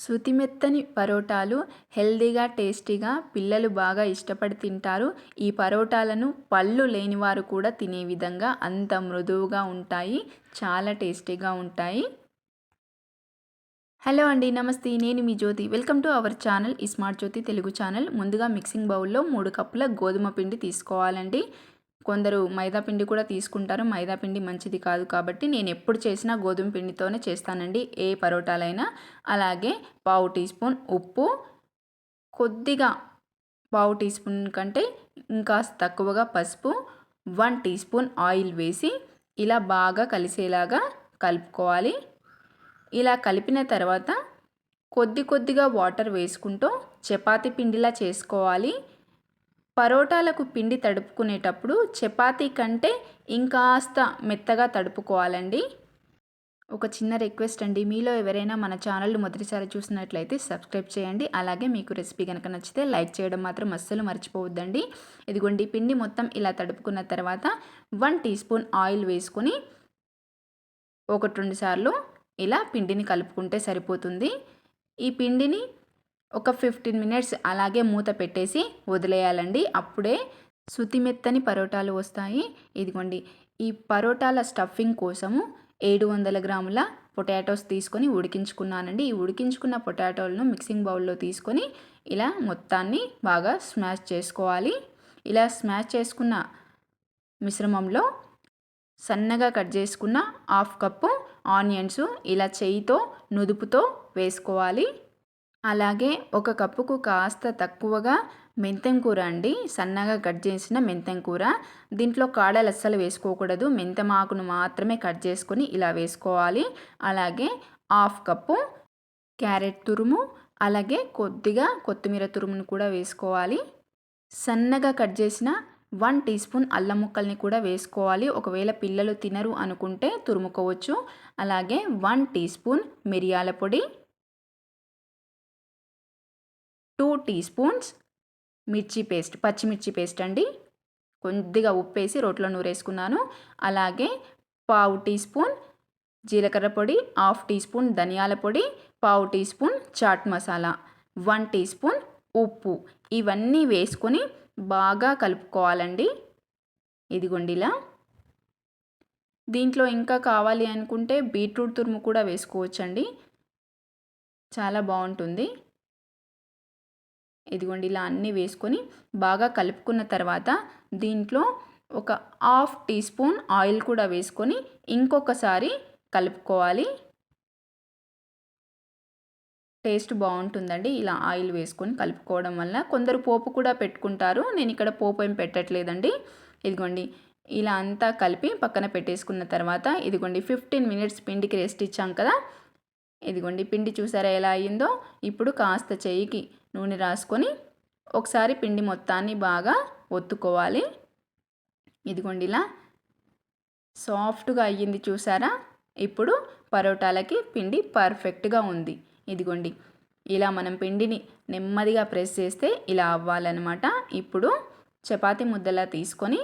శుతిమెత్తని పరోటాలు హెల్దీగా టేస్టీగా పిల్లలు బాగా ఇష్టపడి తింటారు. ఈ పరోటాలను పళ్ళు లేనివారు కూడా తినే విధంగా అంత మృదువుగా ఉంటాయి. చాలా టేస్టీగా ఉంటాయి. హలో అండి, నమస్తే. నేను మీ జ్యోతి. వెల్కమ్ టు అవర్ ఛానల్ ఈ స్మార్ట్ జ్యోతి తెలుగు ఛానల్. ముందుగా మిక్సింగ్ బౌల్లో 3 కప్పుల గోధుమ పిండి తీసుకోవాలండి. కొందరు మైదా పిండి కూడా తీసుకుంటారు. మైదా పిండి మంచిది కాదు కాబట్టి నేను ఎప్పుడు చేసినా గోధుమ పిండితోనే చేస్తానండి, ఏ పరోటాలైనా. అలాగే పావు టీ స్పూన్ ఉప్పు, కొద్దిగా పావు టీ స్పూన్ కంటే ఇంకా తక్కువగా పసుపు, 1 టీ స్పూన్ ఆయిల్ వేసి ఇలా బాగా కలిసేలాగా కలుపుకోవాలి. ఇలా కలిపిన తర్వాత కొద్ది కొద్దిగా వాటర్ వేసుకుంటూ చపాతీ పిండిలా చేసుకోవాలి. పరోటాలకు పిండి తడుపుకునేటప్పుడు చపాతీ కంటే ఇంకాస్త మెత్తగా తడుపుకోవాలండి. ఒక చిన్న రిక్వెస్ట్ అండి, మీలో ఎవరైనా మన ఛానల్ మొదటిసారి చూసినట్లయితే సబ్స్క్రైబ్ చేయండి. అలాగే మీకు రెసిపీ కనుక నచ్చితే లైక్ చేయడం మాత్రం అస్సలు మర్చిపోవద్దండి. ఇదిగోండి, పిండి మొత్తం ఇలా తడుపుకున్న తర్వాత 1 టీ స్పూన్ ఆయిల్ వేసుకొని 1-2 సార్లు ఇలా పిండిని కలుపుకుంటే సరిపోతుంది. ఈ పిండిని ఒక 15 మినిట్స్ అలాగే మూత పెట్టేసి వదిలేయాలండి. అప్పుడే శుతిమెత్తని పరోటాలు వస్తాయి. ఇదిగోండి, ఈ పరోటాల స్టఫింగ్ కోసము 700 గ్రాముల పొటాటోస్ తీసుకొని ఉడికించుకున్నానండి. ఈ ఉడికించుకున్న పొటాటోలను మిక్సింగ్ బౌల్లో తీసుకొని ఇలా మొత్తాన్ని బాగా స్మాష్ చేసుకోవాలి. ఇలా స్మాష్ చేసుకున్న మిశ్రమంలో సన్నగా కట్ చేసుకున్న 1/2 కప్పు ఆనియన్స్ ఇలా చేయితో నుదుపుతో వేసుకోవాలి. అలాగే 1 కప్పుకు కాస్త తక్కువగా మెంతెం కూర అండి, సన్నగా కట్ చేసిన మెంతెం కూర. దీంట్లో కాడలు అస్సలు వేసుకోకూడదు, మెంతెం ఆకును మాత్రమే కట్ చేసుకొని ఇలా వేసుకోవాలి. అలాగే 1/2 కప్పు క్యారెట్ తురుము, అలాగే కొద్దిగా కొత్తిమీర తురుమును కూడా వేసుకోవాలి. సన్నగా కట్ చేసిన 1 టీ స్పూన్ అల్లం ముక్కల్ని కూడా వేసుకోవాలి. ఒకవేళ పిల్లలు తినరు అనుకుంటే తురుముకోవచ్చు. అలాగే 1 టీ స్పూన్ మిరియాల పొడి, 2 టీ స్పూన్స్ మిర్చి పేస్ట్, పచ్చిమిర్చి పేస్ట్ అండి. కొద్దిగా ఉప్పేసి రోట్లో నూరేసుకున్నాను. అలాగే పావు టీ స్పూన్ జీలకర్ర పొడి, 1/2 టీ స్పూన్ ధనియాల పొడి, పావు teaspoon chaat masala, 1 teaspoon ఉప్పు, ఇవన్నీ వేసుకొని బాగా కలుపుకోవాలండి. ఇదిగోండి ఇలా. దీంట్లో ఇంకా కావాలి అనుకుంటే బీట్రూట్ తురుము కూడా వేసుకోవచ్చండి, చాలా బాగుంటుంది. ఇదిగోండి ఇలా అన్నీ వేసుకొని బాగా కలుపుకున్న తర్వాత దీంట్లో ఒక 1/2 టీ స్పూన్ ఆయిల్ కూడా వేసుకొని ఇంకొకసారి కలుపుకోవాలి. టేస్ట్ బాగుంటుందండి ఇలా ఆయిల్ వేసుకొని కలుపుకోవడం వల్ల. కొందరు పోపు కూడా పెట్టుకుంటారు, నేను ఇక్కడ పోపు ఏం పెట్టట్లేదండి. ఇదిగోండి ఇలా అంతా కలిపి పక్కన పెట్టేసుకున్న తర్వాత ఇదిగోండి 15 మినిట్స్ పిండికి రెస్ట్ ఇచ్చాం కదా. ఇదిగోండి పిండి చూసారా ఎలా అయ్యిందో. ఇప్పుడు కాస్త చెయ్యికి నూనె రాసుకొని ఒకసారి పిండి మొత్తాన్ని బాగా ఒత్తుకోవాలి. ఇదిగోండి ఇలా సాఫ్ట్గా అయ్యింది చూసారా. ఇప్పుడు పరోటాలకి పిండి పర్ఫెక్ట్గా ఉంది. ఇదిగోండి ఇలా మనం పిండిని నెమ్మదిగా ప్రెస్ చేస్తే ఇలా అవ్వాలన్నమాట. ఇప్పుడు చపాతీ ముద్దలా తీసుకొని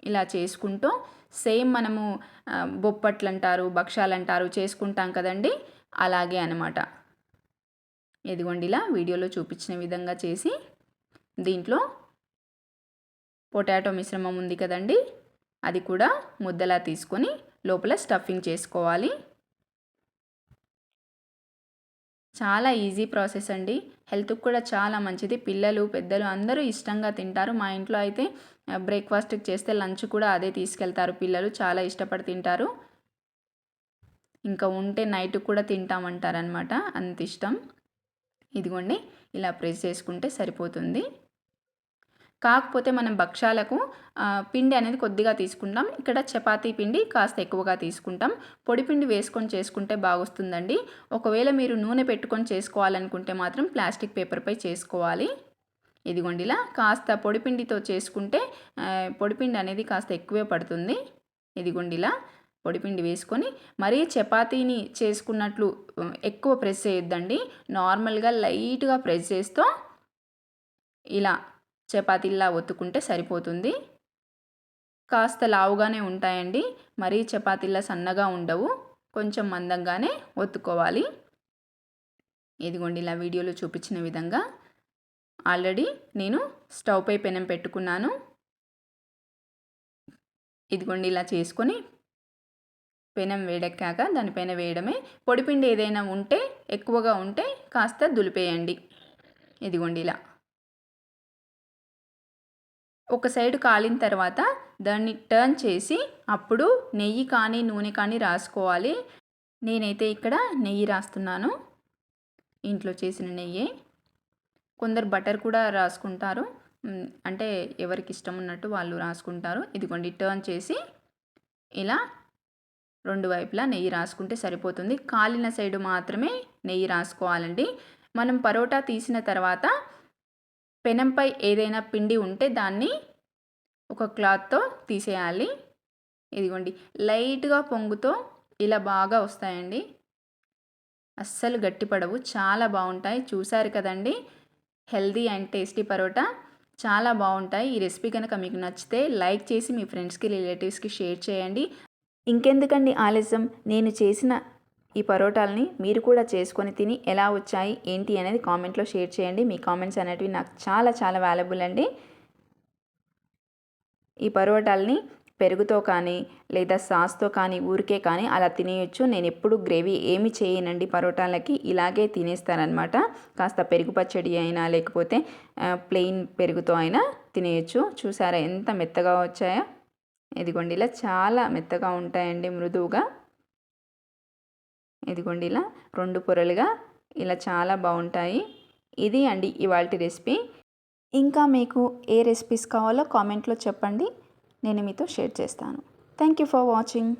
ఇలా చేసుకుంటూ సేమ్ మనము బొప్పట్లు అంటారు, భక్షాలు అంటారు చేసుకుంటాం కదండి, అలాగే అనమాట. ఇదిగోండి ఇలా వీడియోలో చూపించిన విధంగా చేసి దీంట్లో పొటాటో మిశ్రమం ఉంది కదండి, అది కూడా ముద్దలా తీసుకొని లోపల స్టఫింగ్ చేసుకోవాలి. చాలా ఈజీ ప్రాసెస్ అండి, హెల్త్కి కూడా చాలా మంచిది. పిల్లలు పెద్దలు అందరూ ఇష్టంగా తింటారు. మా ఇంట్లో అయితే బ్రేక్ఫాస్ట్కి చేస్తే లంచ్ కూడా అదే తీసుకెళ్తారు పిల్లలు, చాలా ఇష్టపడి తింటారు. ఇంకా ఉంటే నైట్ కూడా తింటామంటారనమాట, అంత ఇష్టం. ఇదిగోండి ఇలా ప్రెస్ చేసుకుంటే సరిపోతుంది. కాకపోతే మనం భక్షాలకు పిండి అనేది కొద్దిగా తీసుకుంటాం, ఇక్కడ చపాతీ పిండి కాస్త ఎక్కువగా తీసుకుంటాం. పొడి పిండి వేసుకొని చేసుకుంటే బాగొస్తుందండి. ఒకవేళ మీరు నూనె పెట్టుకొని చేసుకోవాలనుకుంటే మాత్రం ప్లాస్టిక్ పేపర్పై చేసుకోవాలి. ఇదిగోండి ఇలా కాస్త పొడిపిండితో చేసుకుంటే పొడిపిండి అనేది కాస్త ఎక్కువే పడుతుంది. ఇదిగోండి ఇలా పొడిపిండి వేసుకొని మరీ చపాతీని చేసుకున్నట్లు ఎక్కువ ప్రెస్ చేయొద్దండి, నార్మల్గా లైట్గా ప్రెస్ చేస్తూ ఇలా చపాతీలా ఒత్తుకుంటే సరిపోతుంది. కాస్త లావుగానే ఉంటాయండి, మరీ చపాతీలా సన్నగా ఉండవు, కొంచెం మందంగానే ఒత్తుకోవాలి. ఇదిగోండి ఇలా వీడియోలో చూపించిన విధంగా ఆల్రెడీ నేను స్టవ్ పై పెనం పెట్టుకున్నాను. ఇదిగోండి ఇలా చేసుకొని పెనం వేడెక్కాక దానిపైన వేయడమే. పొడిపిండి ఏదైనా ఉంటే ఎక్కువగా ఉంటే కాస్త దులిపేయండి. ఇదిగోండి ఇలా ఒక సైడ్ కాలిన తర్వాత దాన్ని టర్న్ చేసి అప్పుడు నెయ్యి కానీ నూనె కానీ రాసుకోవాలి. నేనైతే ఇక్కడ నెయ్యి రాస్తున్నాను, ఇంట్లో చేసిన నెయ్యే. కొందరు బటర్ కూడా రాసుకుంటారు, అంటే ఎవరికి ఇష్టం ఉన్నట్టు వాళ్ళు రాసుకుంటారు. ఇదిగోండి టర్న్ చేసి ఇలా రెండు వైపులా నెయ్యి రాసుకుంటే సరిపోతుంది. కాలిన సైడు మాత్రమే నెయ్యి రాసుకోవాలండి. మనం పరోటా తీసిన తర్వాత పెనంపై ఏదైనా పిండి ఉంటే దాన్ని ఒక క్లాత్తో తీసేయాలి. ఇదిగోండి లైట్గా పొంగుతో ఇలా బాగా వస్తాయండి, అస్సలు గట్టిపడవు, చాలా బాగుంటాయి. చూసారు కదండి, హెల్దీ అండ్ టేస్టీ పరోటా చాలా బాగుంటాయి. ఈ రెసిపీ కనుక మీకు నచ్చితే లైక్ చేసి మీ ఫ్రెండ్స్కి రిలేటివ్స్కి షేర్ చేయండి. ఇంకెందుకండి ఆలస్యం, నేను చేసిన ఈ పరోటాలని మీరు కూడా చేసుకొని తిని ఎలా వచ్చాయి ఏంటి అనేది కామెంట్లో షేర్ చేయండి. మీ కామెంట్స్ అనేటివి నాకు చాలా చాలా వాల్యుబుల్ అండి. ఈ పరోటాలని పెరుగుతో కానీ లేదా సాస్తో కానీ ఊరికే కానీ అలా తినేయచ్చు. నేను ఎప్పుడు గ్రేవీ ఏమి చేయనండి పరోటాలకి, ఇలాగే తినేస్తానమాట. కాస్త పెరుగు పచ్చడి అయినా లేకపోతే ప్లెయిన్ పెరుగుతో అయినా తినేయచ్చు. చూసారా ఎంత మెత్తగా వచ్చాయో. ఇదిగోండి ఇలా చాలా మెత్తగా ఉంటాయండి, మృదువుగా. ఇదిగోండి ఇలా రెండు పొరలుగా ఇలా చాలా బాగుంటాయి. ఇది అండి ఇవాల్టి రెసిపీ. ఇంకా మీకు ఏ రెసిపీస్ కావాలో కామెంట్లో చెప్పండి, నేను మీతో షేర్ చేస్తాను. Thank you for watching.